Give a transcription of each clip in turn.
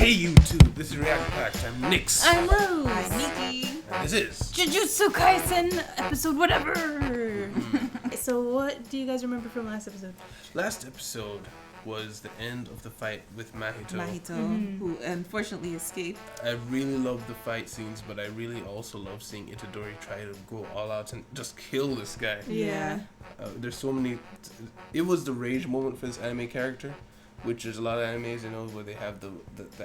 Hey YouTube, this is React Pact. I'm Nix. I'm Rose. I'm Nikki. And this is Jujutsu Kaisen episode whatever. So what do you guys remember from last episode? Last episode was the end of the fight with Mahito. Who unfortunately escaped. I really love the fight scenes, but I really also love seeing Itadori try to go all out and just kill this guy. Yeah. There's so many. It was the rage moment for this anime character, which is a lot of animes, you know, where they have the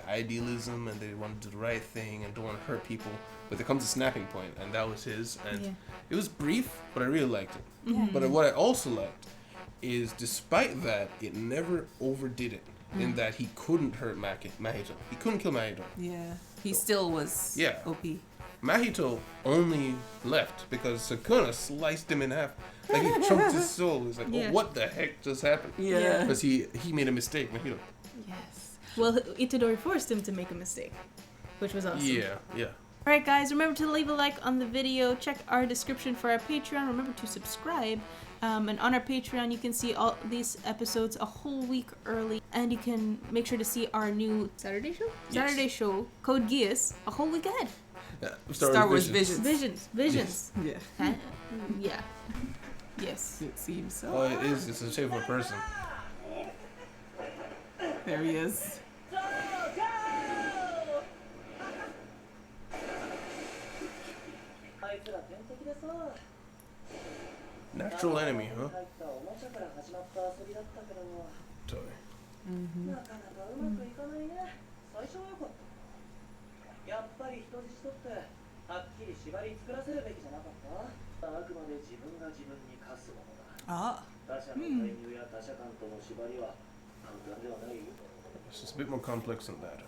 idealism and they want to do the right thing and don't want to hurt people. But there comes a snapping point, and that was his. And it was brief, but I really liked it. Yeah. But what I also liked is, despite that, it never overdid it. In that he couldn't hurt Mahito. He couldn't kill Mahito. Yeah. He still was OP. Mahito only left because Sukuna sliced him in half. Like, he choked his soul. He's like, oh, what the heck just happened? Yeah. Because he made a mistake, Mahito. Yes. Well, Itadori forced him to make a mistake, which was awesome. Yeah. Alright guys, remember to leave a like on the video, check our description for our Patreon, remember to subscribe, and on our Patreon you can see all these episodes a whole week early, and you can make sure to see our new Saturday show? Yes. Saturday show, Code Geass, a whole week ahead. Star Wars Visions. Visions. Yes. Yeah. Yes. It seems so. Oh, it is. It's a shape of a person. There he is. Natural enemy, huh? Toy. It's just a bit more complex than that.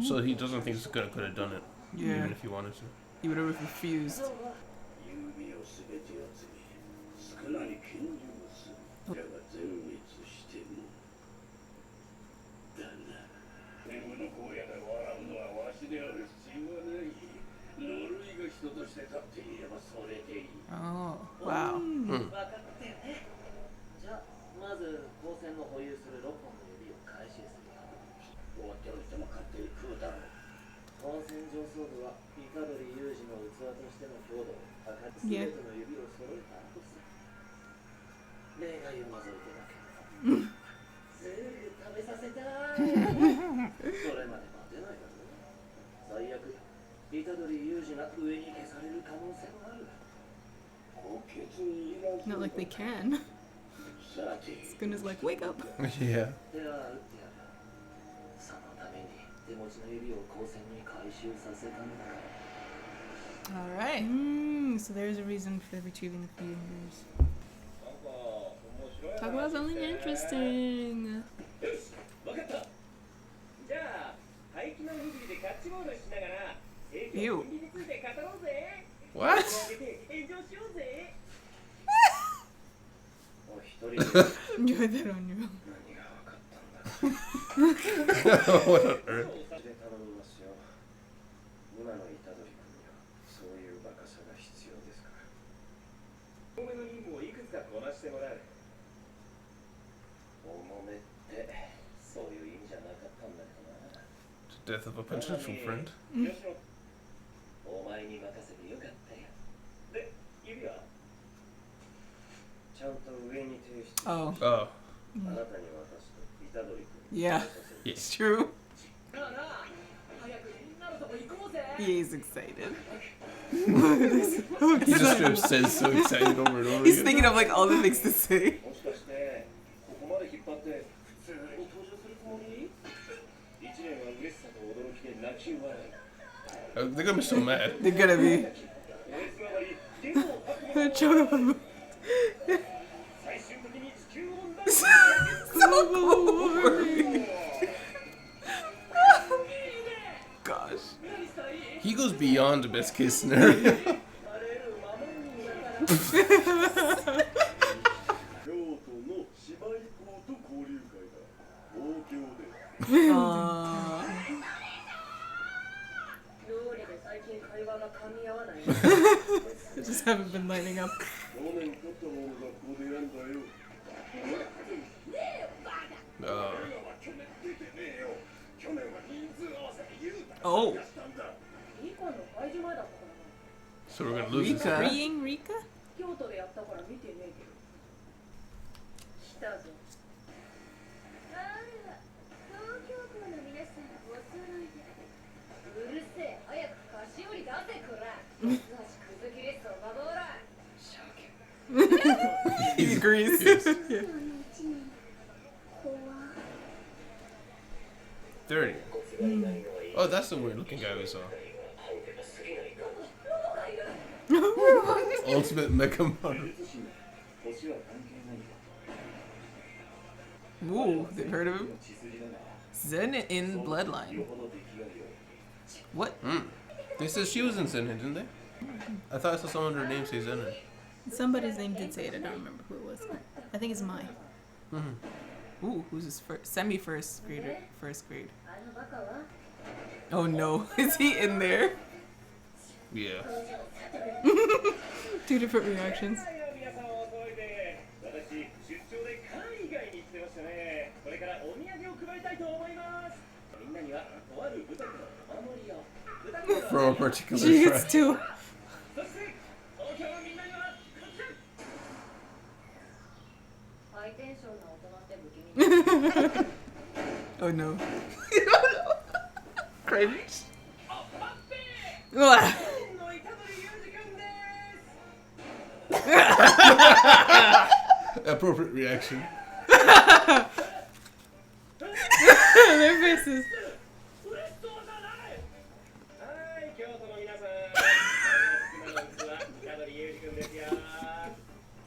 So he doesn't think Sukuna could have done it, even if he wanted to. He would have refused. Oh, wow. Yeah. Not like they can. Sukuna's like, wake up. Yeah. Alright. So there's a reason for retrieving the fingers. Talk about something interesting. Ew. What? You had that on your own. What on earth? The death of a potential friend. Oh. Yeah. It's true. He is excited. He just straight up says so excited over and over He's again. thinking of like all the things to say. They're gonna be so mad. They're gonna be. So boring. Gosh. He goes beyond the best case scenario. just haven't been lining up. Oh. So we're gonna lose this. Rika. Freeing Rika? 京都でやったから見てねえけど。来たぞ。あら、東京都の皆さんお揃いで。うるせえ、早く菓子折り出せこら。素足くず切れそばぼうら。 He agrees. Yes. 30. Oh, that's the weird looking guy we saw. Ultimate Mecha Mario. Ooh, they've heard of him? Zen in Bloodline. What? They said she was in Zenhin, didn't they? I thought I saw someone under her name say Zenhin. Somebody's name did say it. I don't remember who it was. I think it's Mai. Ooh, who's his semi-first grader? First grade. あのバカは Oh no, is he in there? Yeah. Two different reactions. 皆さんお揃いで私出張で海外に行ってましたね。これからお土産を配りたいと思います。みんなにはとある舞台のお守りを。 From a particular She gets tribe. two. そして東京のみんなにはこちら。ハイテンションな大人って不気味。 Oh no. Cringe. うわ の虎杖裕二君です。 Appropriate reaction. Their faces. 嬉しそうじゃない。はい、京都の皆さん。今の器は虎杖裕二君ですよ。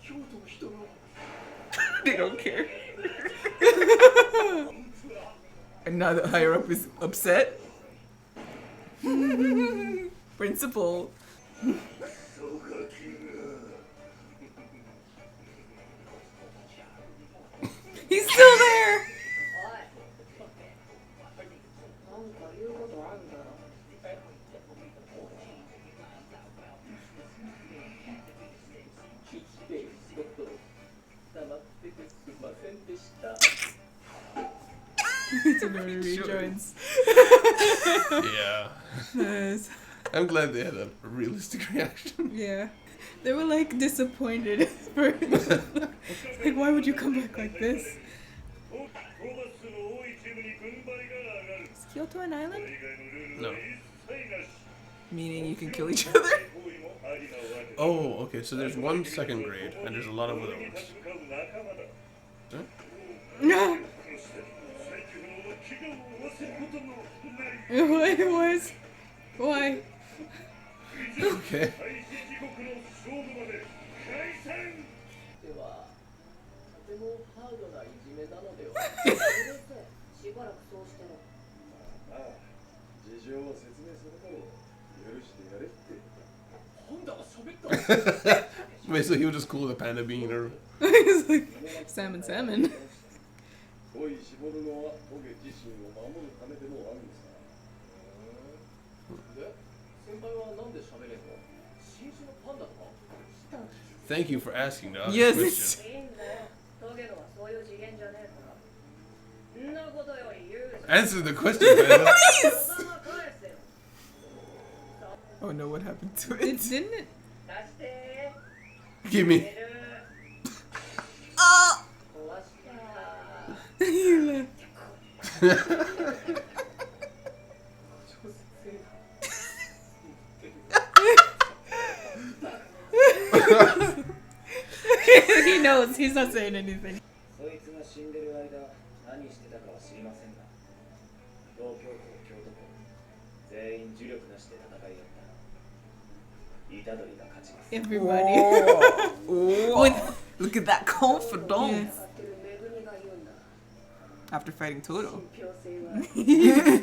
京都の人の They don't care. And now the higher up is upset. Principal. He's still there. おい。なんか言うことあんだろ。 It's another rejoins. Yeah. Nice. I'm glad they had a realistic reaction. Yeah. They were like disappointed at first. Like, why would you come back like this? Is Kyoto an island? No. Meaning you can kill each other? Oh, okay. So there's one second grade, and there's a lot of other ones. No. Why? Okay. では、とてもハードないじめなのでは。うるせえ、しばらくそうしてろ。まあ、事情を説明するのを許してやれって。今度は喋った。 Wait, so he was just cool with the panda being there? He's like, salmon, salmon. 恋絞るのはトゲ自身を守るためでもあるんさ。で、先輩はなんで喋れんの？新種のパンダとか？ Thank you for asking the obvious Yes. question. いいんだよ。トゲのはそういう次元じゃねえから。んなことより言うじゃん。 Answer the question, panda. そのまま返せよ。 Oh no, what happened to It it? didn't it? 出してー。 Give me. 寝る。 Ah! 壊したー。 He left. He knows. He's not saying anything. そいつが死んでる間、何してたかは知りませんが、東京都、京都府、全員呪力なしで戦い合ったら、虎杖が勝ちます。 Everybody. Oh, look at that confidence. 使ってるめぐみが言うんだ。 After fighting Toto. 信憑性は。面白い。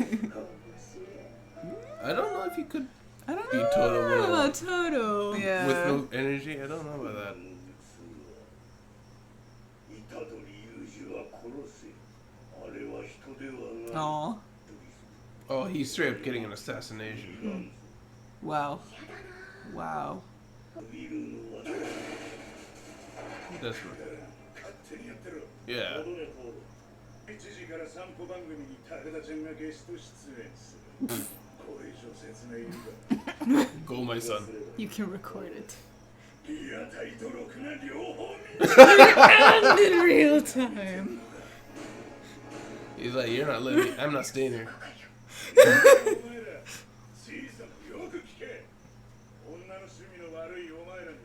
I don't know if you could I don't be know. Toto with, Oh, Toto. Yeah. with no energy. I don't know about that. 虎杖裕二は殺せ。あれは人ではない。 Aw. Oh, he's straight up getting an assassination. Wow. Wow. That's right. Yeah. 1時から散歩番組に武田ちゃんがゲスト出演する。これ以上説明いるか。 Go, my son. You can record it. リアタイとロクが両方見 And in real time. He's like, you're not letting me. I'm not staying here. お前ら小さくよく聞け。女の趣味の悪いお前らには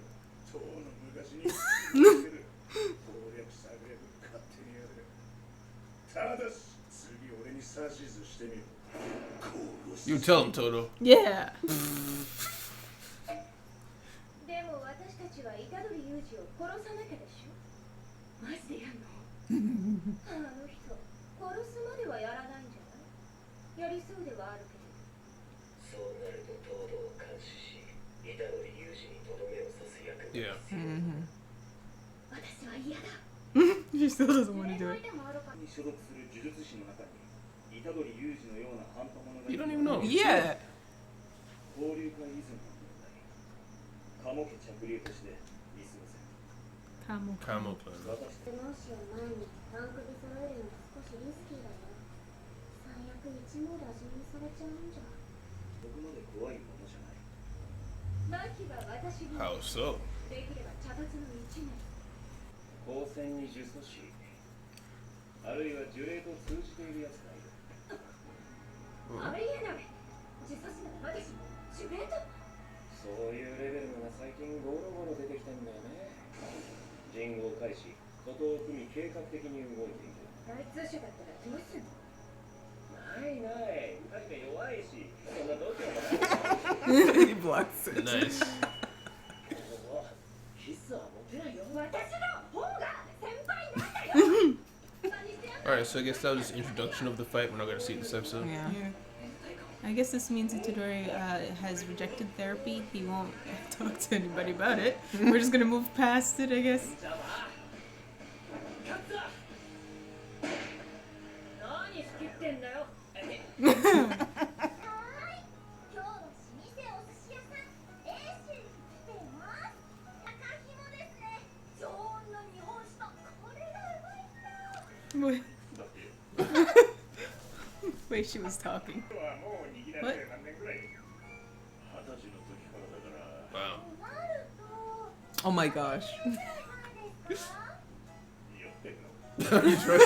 当の昔に攻略策略勝手にやれ。ただし次俺に指図してみろ。 You tell him, Toto. Yeah. でも私たちは虎杖裕二を殺さなきゃでしょ。マジでやんの？あの人殺すまではやらないんじゃない？やりそうではあるけど。そうなると東堂を監視し虎杖裕二にとどめを刺す役目。 Yeah. 私は嫌だ。 She still doesn't want to do 例 it. 外でもあるか。に所属する呪術師の中に虎杖裕二のような半端者が You don't even know. Yeah. 交流会依存の問題。カモ家着流として見過ごせ。 Camel. Camel plan. 私たちもしを前にランクで揃えるの少しリスキーだよ。最悪一網打尽にされちゃうんじゃ。そこまで怖いものじゃない。マキは私に How so? できれば茶髪の一年。高専に呪詛師、あるいは呪霊と通じているやつがいる。ありえない。自殺なら私も呪霊と。そういうレベルのが最近ゴロゴロ出てきてんだよね。人を介し、徒党を組み計画的に動いている。大通社だったらどうすんの？ないない、二人が弱いし、そんな度胸もない。 He blocks it. Nice. キスはモテないよ。私の方が先輩なんだよ。 Alright, so I guess that was just introduction of the fight. We're not going to see it this episode. Yeah. I guess this means Itadori has rejected therapy. He won't talk to anybody about it. We're just gonna move past it, I guess. 何仕切ってんだよ。はーい。今日の老舗お寿司屋さん、英州に来ています。赤紐ですね。常温の日本酒とこれがうまいんだよ。 Wait, she was talking. はもう握られて何年ぐらい？20歳の時からだから。 Wow. なると、 Oh my gosh. いですか？ 酔ってんの？ He's right. じ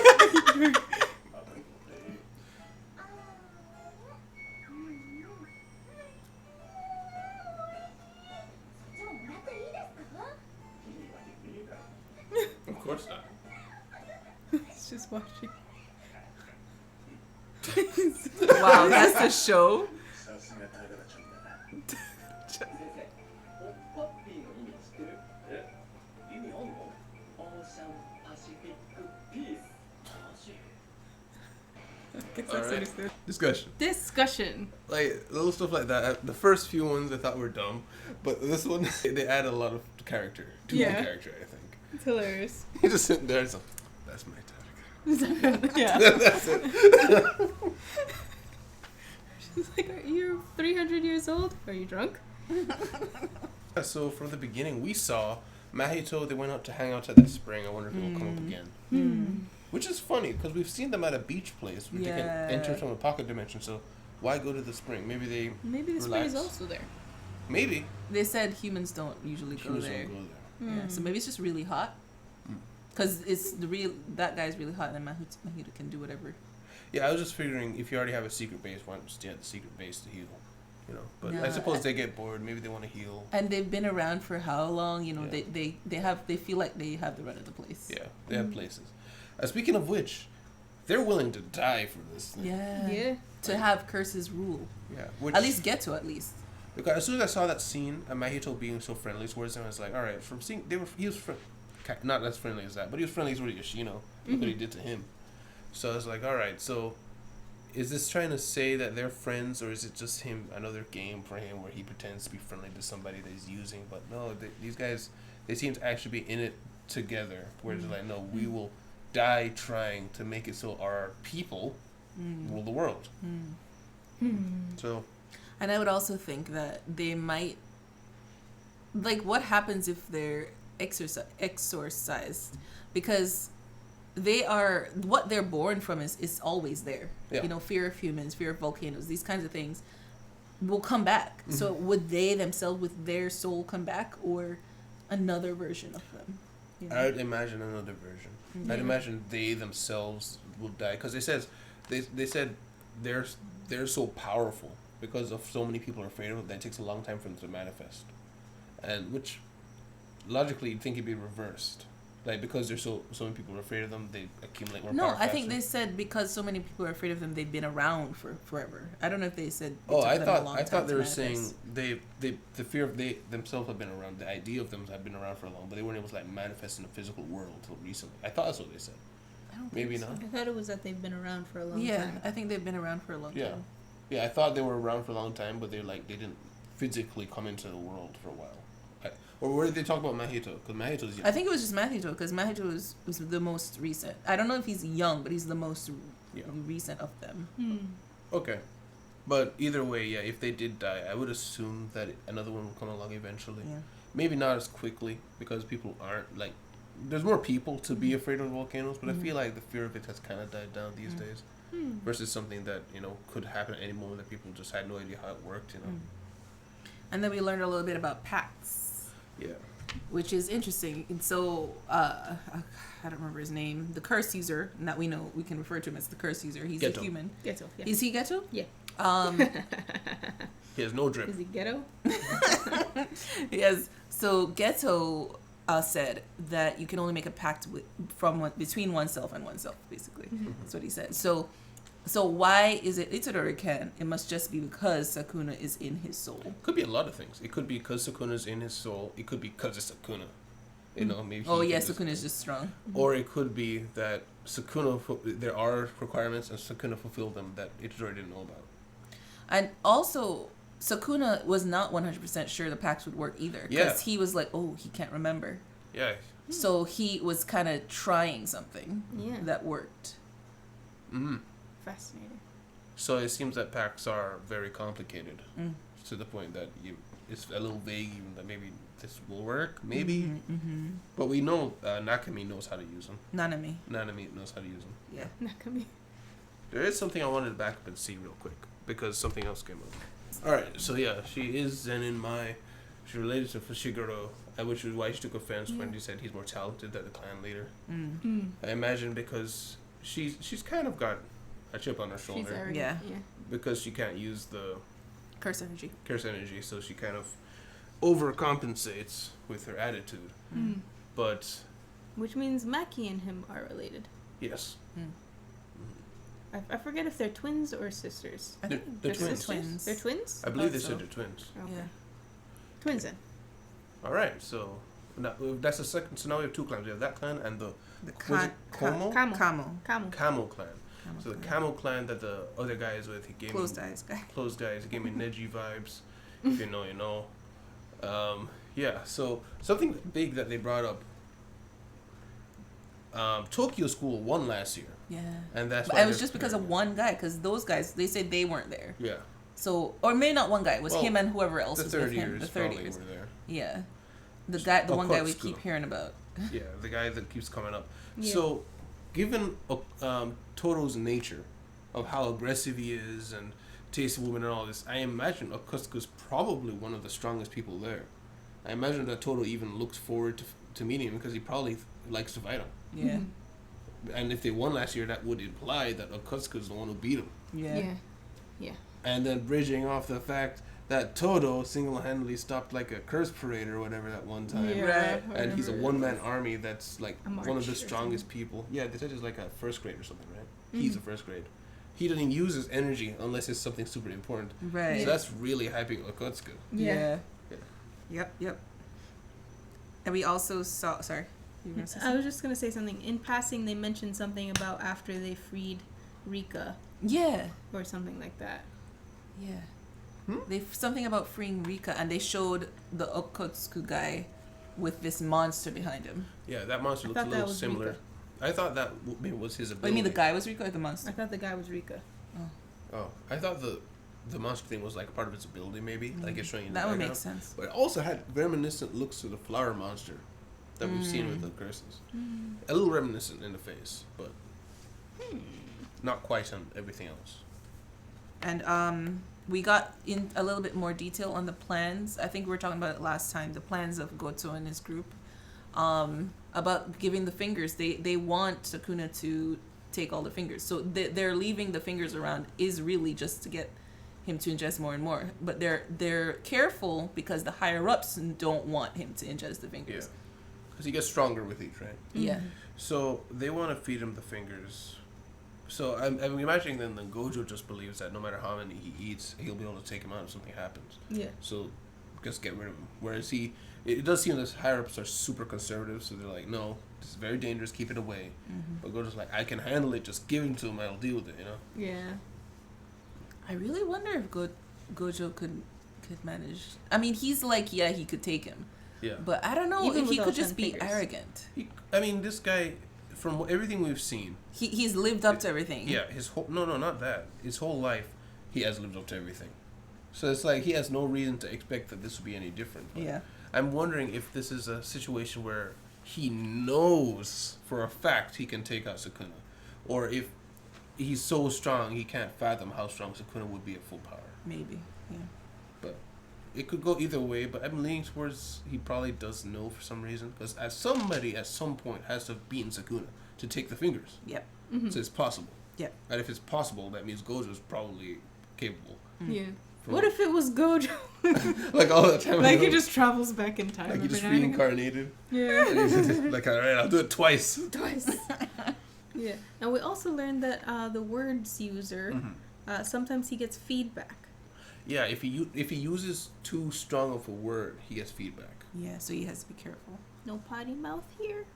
ゃあもらっていいですか？ いいわけねえだろ。 Of course not. It's just watching. Wow, that's the show. さすがタガラちゃんだ。先生、おっぱっぴーの意味知ってる？え？意味あんの？オーシャンパシフィックピース。マジ？ Guess that's Alright. understood. Discussion. Discussion. Like, little stuff like that. The first few ones I thought were dumb. But this one, they add a lot of character. Too much Yeah. character, I think. It's hilarious. He's just sitting there and so, that's my tactic. Yeah. That's it. She's like, you're 300 years old? Are you drunk? So from the beginning, we saw Mahito, they went out to hang out at that spring. I wonder if it will come up again. Which is funny, because we've seen them at a beach place where they can enter from a pocket dimension. So why go to the spring? Maybe they... Maybe the spring is Relax. also there. Maybe. They said humans don't usually go Humans there. don't go there. Yeah, so maybe it's just really hot. Because it's the real that guy's really hot, and Mahito can do whatever. Yeah, I was just figuring, if you already have a secret base, why not stay at the secret base to heal? You know, but I No, suppose they get bored. Maybe they want to heal. And they've been around for how long? You know, they feel like they have the run of the place. Yeah, they have places. Speaking of which, they're willing to die for this thing. Yeah. To have curses rule. Yeah. Which, At least get to at least. because as soon as I saw that scene and Mahito being so friendly towards him, I was like, all right. From seeing he was not as friendly as that, but he was friendly towards Yoshino. Look what he did to him. So I was like, all right. So is this trying to say that they're friends, or is it just him another game for him where he pretends to be friendly to somebody that he's using? But no, these guys, they seem to actually be in it together. Where they're like, no, we will die trying to make it so our people rule the world. So, And I would also think that they might like, what happens if they're exorcised? Because they are, what they're born from is always there. Yeah. You know, fear of humans, fear of volcanoes, these kinds of things will come back. So would they themselves, with their soul, come back, or another version of them? You know? I'd imagine another version. Yeah. I'd imagine they themselves will die because they said they're so powerful because of so many people are afraid of it that it takes a long time for them to manifest, and which logically you'd think it'd be reversed. Like, because there's so many people are afraid of them, they accumulate more power. No, I think faster. they said because so many people are afraid of them, they've been around for forever. I don't know if they said. Oh, I it took them a thought long I time thought they to were saying manifest. the fear of they themselves have been around. The idea of them have been around for long, but they weren't able to like manifest in the physical world until recently. I thought that's what they said. I don't Maybe think so. not. I thought it was that they've been around for a long Yeah, time. I think they've been around for a long Yeah. time. Yeah, I thought they were around for a long time, but they didn't physically come into the world for a while. Or where did they talk about Mahito? Because Mahito's young. I think it was just Mahito, because Mahito was the most recent. I don't know if he's young, but he's the most recent of them. Okay. But either way, yeah, if they did die, I would assume that another one will come along eventually. Yeah. Maybe not as quickly, because people aren't, like, there's more people to be afraid of volcanoes, but I feel like the fear of it has kind of died down these days. Versus something that, you know, could happen at any moment that people just had no idea how it worked, you know. And then we learned a little bit about pacts. Yeah. Which is interesting. And so, I don't remember his name. The curse user, and that we know, we can refer to him as the curse user. He's Ghetto. a human. Ghetto, yeah. Is he Ghetto? Yeah. He has no drip. Is he ghetto? Yes. So Ghetto said that you can only make a pact between oneself and oneself, basically. That's what he said. So why is it Itadori can? It must just be because Sakuna is in his soul. Could be a lot of things. It could be because Sukuna's in his soul. It could be because it's Sukuna. You know, maybe. Oh yeah, Sakuna is just strong. Or it could be that there are requirements and Sukuna fulfilled them that Itadori didn't know about. And also, Sakuna was not 100% sure the pact would work either. Because he was like, oh, he can't remember. Yeah. So he was kind of trying something Yeah. that worked. Mm-hmm. Fascinating. So it seems that pacts are very complicated to the point that it's a little vague even that maybe this will work, maybe. But we know Nakami knows how to use them. Nanami. Nanami knows how to use them. Yeah. Nakami. There is something I wanted to back up and see real quick because something else came up. Alright, so yeah, she is Zenin Mai. She's related to Fushiguro, which is why she took offense when he said he's more talented than the clan leader. I imagine because she's kind of got a chip on her She's shoulder arrogant. Yeah. because she can't use the Curse energy. curse energy, so she kind of overcompensates with her attitude. But Which means Maki and him are related. yes, I forget if they're twins or sisters. I They're- think they're they're twins. twins. They're twins? I believe Thought they said so. they're twins. Okay. Yeah. Twins then. All right, so now, that's the second. So now we have two clans. We have that clan and the The was it Como? Camo. Camo. Camo. Camo clan. So the Camo clan that the other guy is with, he gave Closed me eyes guy. closed guys. He gave me Neji vibes. If you know, you know. Yeah. So something big that they brought up. Tokyo School won last year, Yeah. and that's But why it was they're just because of preparing. one guy, because those guys, they said they weren't there. Yeah. So, or maybe not one guy. It was Well, him and whoever else The was third with him. years The third probably years. were there. Yeah. The one guy we Okotsuka. keep hearing about. Yeah, the guy that keeps coming up. Yeah. So, given Toro's nature of how aggressive he is and tastes women and all this, I imagine Okutsuka's probably one of the strongest people there. I imagine that Toro even looks forward to meeting him because he probably likes to fight him. Yeah. And if they won last year, that would imply that Okutsuka's the one who beat him. Yeah. Yeah. Yeah. And then bridging off the fact that Todo single-handedly stopped like a curse parade or whatever that one time. Yeah, Right. I And he's a remember. one-man army that's like A one of march the or strongest people. Yeah, they said he's like a first grade or something, right? He's a first grade. He doesn't use his energy unless it's something super important. Right. So that's really hyping Okutsuka. Yeah. Yep. And we also saw. Sorry. You were gonna say I was just gonna say something. In passing, they mentioned something about after they freed Rika Yeah. or something like that. Yeah. They something about freeing Rika, and they showed the Okotsuku guy with this monster behind him. Yeah, that monster I looks a thought that little was similar. Rika. I thought that maybe was his ability. Oh, you mean the guy was Rika or the I monster? thought the guy was Rika. Oh, I thought the monster thing was like part of its ability, maybe like it's showing you in the That would background. make sense. But it also had reminiscent looks to the flower monster that we've seen with the curses. A little reminiscent in the face, but not quite on everything else. And we got in a little bit more detail on the plans. I think we were talking about it last time. The plans of Goto and his group, about giving the fingers. They want Sukuna to take all the fingers. So they're leaving the fingers around is really just to get him to ingest more and more. But they're careful because the higher ups don't want him to ingest the fingers. Yeah, because he gets stronger with each, right? Yeah. So they want to feed him the fingers. So I'm imagining then the Gojo just believes that no matter how many he eats, he'll be able to take him out if something happens. Yeah. So just get rid of him. Whereas it does seem that higher ups are super conservative, so they're like, no, this is very dangerous, keep it away. But Gojo's like, I can handle it, just give him to him, I'll deal with it, you know? Yeah. I really wonder if Gojo could manage. I mean, he's like, yeah, he could take him. Yeah. But I don't know Even if he with could all just 10 be fingers. arrogant. I mean, this guy, from everything we've seen, He's lived up to everything. yeah, his whole, no, not that. His whole life, he has lived up to everything. So it's like he has no reason to expect that this would be any different. But Yeah. I'm wondering if this is a situation where he knows for a fact he can take out Sukuna, or if he's so strong he can't fathom how strong Sukuna would be at full power. Maybe. Yeah. But it could go either way. But I'm leaning towards he probably does know for some reason, because as somebody at some point has to have beaten Sukuna to take the fingers. Yep. So it's possible. Yep. And if it's possible, that means Gojo's probably capable. Yeah. From- What if it was Gojo? Like all the time. Like he just travels back in time. like he every just now and again? reincarnated. Yeah. Like, all right, I'll do it twice. Twice. Yeah. And we also learned that the words user, sometimes he gets feedback. Yeah, if he uses too strong of a word, he gets feedback. Yeah. So he has to be careful. No potty mouth here.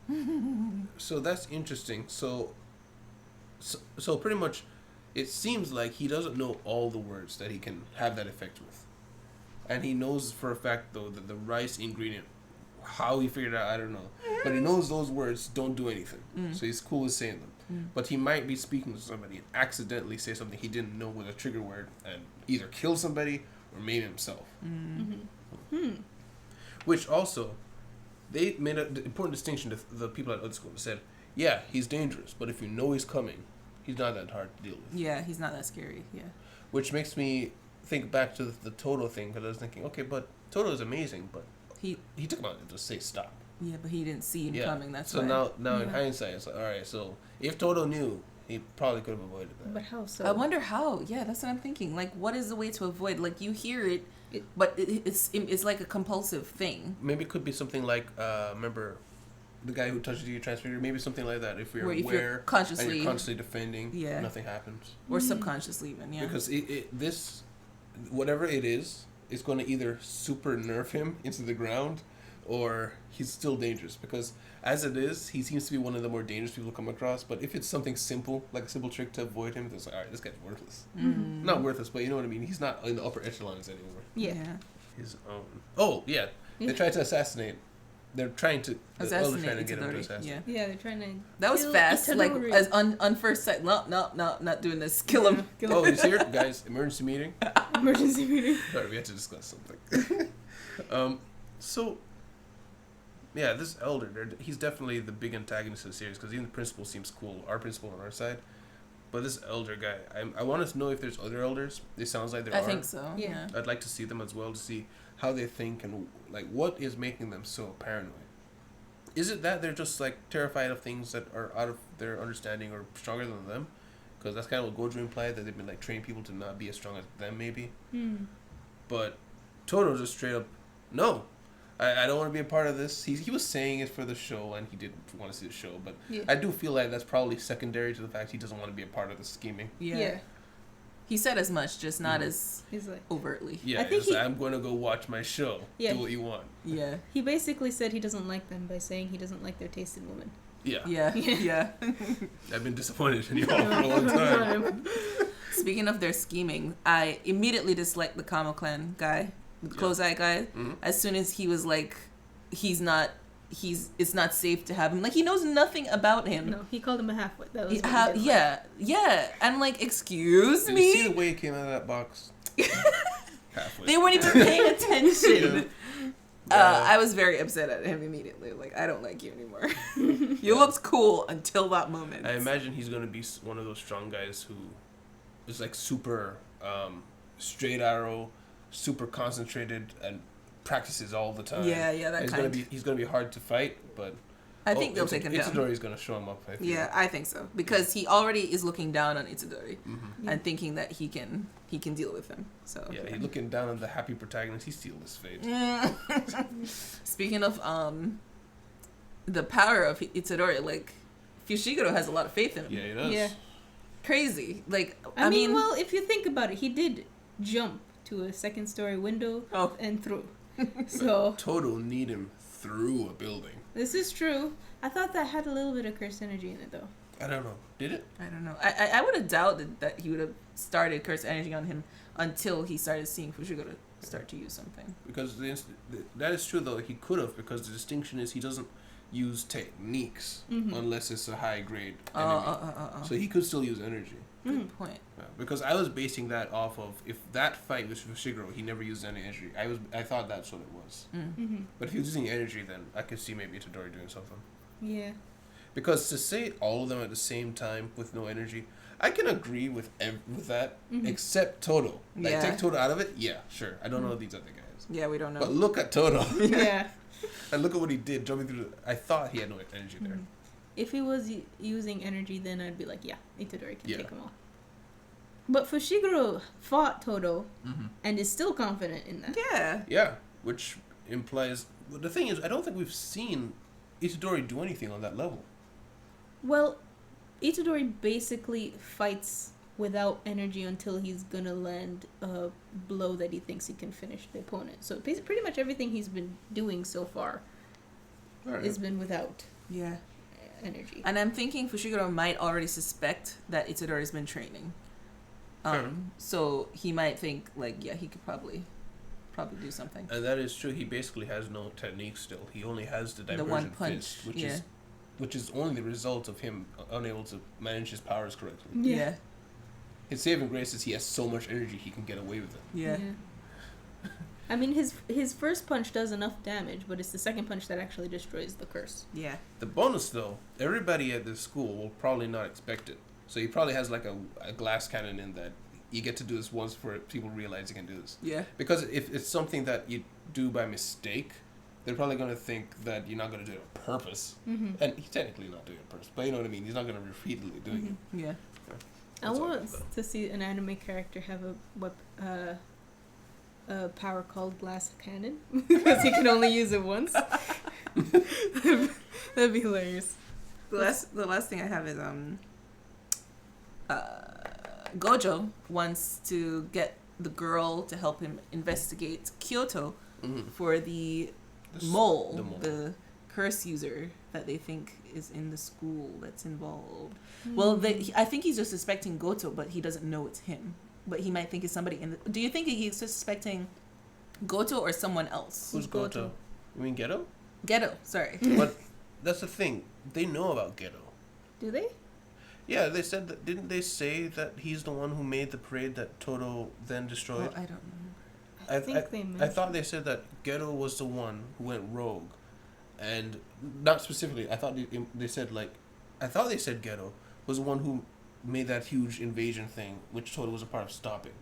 So that's interesting. So pretty much, it seems like he doesn't know all the words that he can have that effect with, and he knows for a fact though that the rice ingredient, how he figured it out, I don't know, but he knows those words don't do anything. So he's cool with saying them. But he might be speaking to somebody and accidentally say something he didn't know was a trigger word and either kill somebody or maim himself. Which also, they made an important distinction to the people at other school. They said, yeah, he's dangerous, but if you know he's coming, he's not that hard to deal with. Yeah. He's not that scary. Yeah. Which makes me think back to the Toto thing, because I was thinking, okay, but Toto is amazing, but He. he took him out and just say stop. Yeah, but he didn't see him Yeah. coming. That's so why. now in hindsight, it's like, all right, so if Toto knew, he probably could have avoided that. But how so? I wonder how. Yeah, that's what I'm thinking. Like, what is the way to avoid? Like, you hear it, but it's like a compulsive thing. Maybe it could be something like, remember the guy who touches you, transfigure? Maybe something like that. If you're Where if aware you're consciously- and you're constantly defending, Yeah. nothing happens. Or subconsciously even, yeah. Because this, whatever it is going to either super nerf him into the ground, or he's still dangerous. Because as it is, he seems to be one of the more dangerous people to come across. But if it's something simple, like a simple trick to avoid him, it's like, all right, this guy's worthless. Not worthless, but you know what I mean. He's not in the upper echelons anymore. Yeah. His own. Oh yeah, they tried to assassinate. They're trying to. The elder's trying to get him to Itadori, assassinate. yeah. Yeah, they're trying to. That was kill fast. Like, Itadori. as on first sight. No, not doing this. Kill him. Kill Oh, him. he's here, guys. Emergency meeting. Emergency meeting. Sorry, we had to discuss something. So, yeah, this elder, he's definitely the big antagonist of the series, because even the principal seems cool. Our principal on our side. But this elder guy, I want to know if there's other elders. It sounds like there are. I think so. Yeah. Yeah. I'd like to see them as well, to see how they think and like what is making them so paranoid. Is it that they're just like terrified of things that are out of their understanding or stronger than them? Because that's kind of what Gojo implied, that they've been like training people to not be as strong as them, maybe. But Toto just straight up, no, I don't want to be a part of this. He was saying it for the show, and he didn't want to see the show. But Yeah. I do feel like that's probably secondary to the fact he doesn't want to be a part of the scheming. Yeah. He said as much, just not as He's like. overtly. Yeah, I think it's like, I'm going to go watch my show. Yeah. Do what you want. Yeah. He basically said he doesn't like them by saying he doesn't like their taste in women. Yeah. Yeah. Yeah. Yeah. I've been disappointed in you all for a long time. Speaking of their scheming, I immediately disliked the Kamo Clan guy, the close eye guy. As soon as he was like, it's not safe to have him. Like, he knows nothing about him. No, he called him a halfwit. That was what he did. Yeah. I'm like, excuse Did me? you see the way he came out of that box? Halfway. They weren't even paying attention. Yeah. I was very upset at him immediately. Like, I don't like you anymore. You looked cool until that moment. I imagine he's gonna be one of those strong guys who is like super straight arrow, super concentrated, and practices all the time. Yeah, that he's kind. He's gonna be hard to fight, but I think they'll take him down. Itadori's gonna show him up. I think. Yeah, I think so, because he already is looking down on Itadori Mm-hmm. and thinking that he can deal with him. So Yeah, he's looking down on the happy protagonist. He's sealed his fate. Speaking of the power of Itadori, like Fushiguro has a lot of faith in him. Yeah, he does. Yeah. Crazy. Like I mean, well, if you think about it, he did jump to a second story window and through. So Toto need him through a building. this is true. I thought that had a little bit of cursed energy in it, though. I don't know. Did it? I don't know. I would have doubted that he would have started cursed energy on him until he started seeing Fushiguro start to use something. Because that is true though. He could have, because the distinction is he doesn't use techniques unless it's a high grade enemy. So he could still use energy. Good point. Yeah, because I was basing that off of if that fight was Fushiguro, he never used any energy. I thought that's what it was. But if he was using energy, then I could see maybe Itadori doing something. Yeah. Because to say all of them at the same time with no energy, I can agree with that, except Toto. Like, Yeah. take Toto out of it, yeah, sure. I don't know these other guys. Yeah, we don't know. But look at Toto. Yeah. And look at what he did, jumping through I thought he had no energy there. If he was using energy, then I'd be like, yeah, Itadori can Yeah. take them all. But Fushiguro fought Toto and is still confident in that. Yeah. Yeah, which implies... Well, the thing is, I don't think we've seen Itadori do anything on that level. Well, Itadori basically fights without energy until he's gonna land a blow that he thinks he can finish the opponent. So pretty much everything he's been doing so far has been without Yeah. energy. And I'm thinking Fushiguro might already suspect that Itadori's been training. Sure. So he might think, like, yeah, he could probably do something. And that is true. He basically has no technique still. He only has the diversion one punch, fist, which yeah. is only the result of him unable to manage his powers correctly. Yeah. His saving grace is he has so much energy he can get away with it. Yeah. I mean, his first punch does enough damage, but it's the second punch that actually destroys the curse. Yeah. The bonus, though, everybody at this school will probably not expect it. So he probably has like a glass cannon in that you get to do this once for people realize you can do this. Yeah. Because if it's something that you do by mistake, they're probably going to think that you're not going to do it on purpose. And he's technically not doing it on purpose, but you know what I mean? He's not going to repeatedly doing it. Yeah. I want to see an anime character have a power called Glass Cannon because he can only use it once. That'd be hilarious. The last thing I have is Gojo wants to get the girl to help him investigate Kyoto for the mole, the curse user that they think is in the school that's involved. Well, I think he's just suspecting Goto, but he doesn't know it's him. But he might think it's somebody in the... Do you think he's suspecting Goto or someone else? Who's Goto? You mean Ghetto? Geto, sorry. But that's the thing. They know about Ghetto. Do they? Yeah, they said that. Didn't they say that he's the one who made the parade that Toto then destroyed? Oh, I don't know. I think they mentioned. I thought they said that Ghetto was the one who went rogue, and not specifically. I thought they said I thought they said Ghetto was the one who made that huge invasion thing, which Toto was a part of stopping.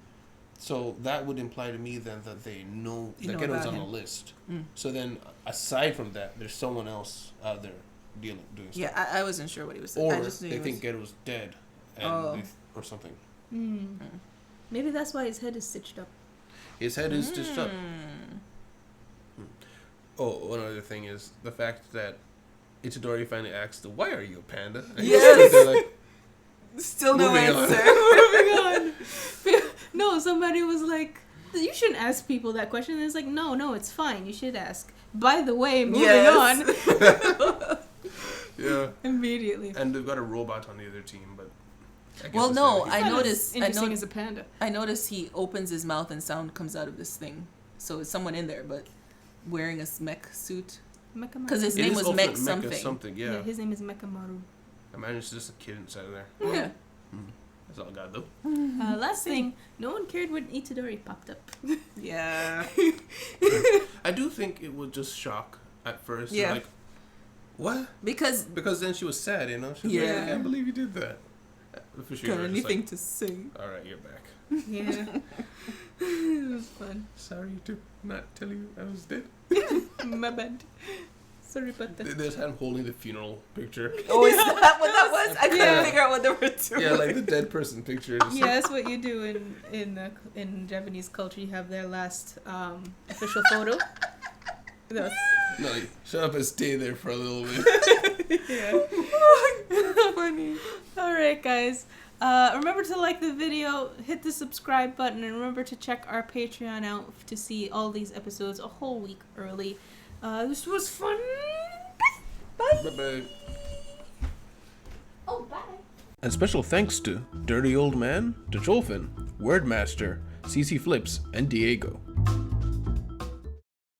So that would imply to me then that they know that Ghetto's on the list. So then, aside from that, there's someone else out there doing stuff. Yeah, I wasn't sure what he was saying. Or I just knew they he think was... Ghetto's dead, and or something. Maybe that's why his head is stitched up. His head is stitched up. Oh, one other thing is the fact that Itadori finally asked, "Why are you a panda?" And Yes! they're like, Still no Moving on. answer. Oh my god. No, somebody was like, you shouldn't ask people that question. And it's like, no, it's fine. You should ask. By the way, moving on. yeah. Immediately. And they've got a robot on the other team, but. I guess Well, it's no, their- I noticed. Interesting as a panda. I noticed he opens his mouth and sound comes out of this thing. So it's someone in there, but wearing a mech suit. Because his It name is was Ultimate Mech Mecha something. something, yeah. His name is Mekamaru. I imagine it's just a kid inside of there. Yeah. That's all I got though. Last thing, no one cared when Itadori popped up. Yeah. I do think it was just shock at first. Yeah. Like, what? Because then she was sad, you know? She was like, I can't believe you did that. got anything to say. Alright, you're back. Yeah. It was fun. Sorry to not tell you I was dead. My bad. Sorry about that. There's him holding the funeral picture. Oh, is that what that was? I couldn't Yeah. figure out what they were doing. Yeah, like the dead person picture. Just Yeah, that's what you do in Japanese culture. You have their last official photo. That's No, like, shut up and stay there for a little bit. yeah. Funny. All right, guys. Remember to like the video, hit the subscribe button, and remember to check our Patreon out to see all these episodes a whole week early. This was fun. Bye. Bye-bye. Oh, bye. And special thanks to Dirty Old Man, Dejolfin, Wordmaster, CC Flips, and Diego.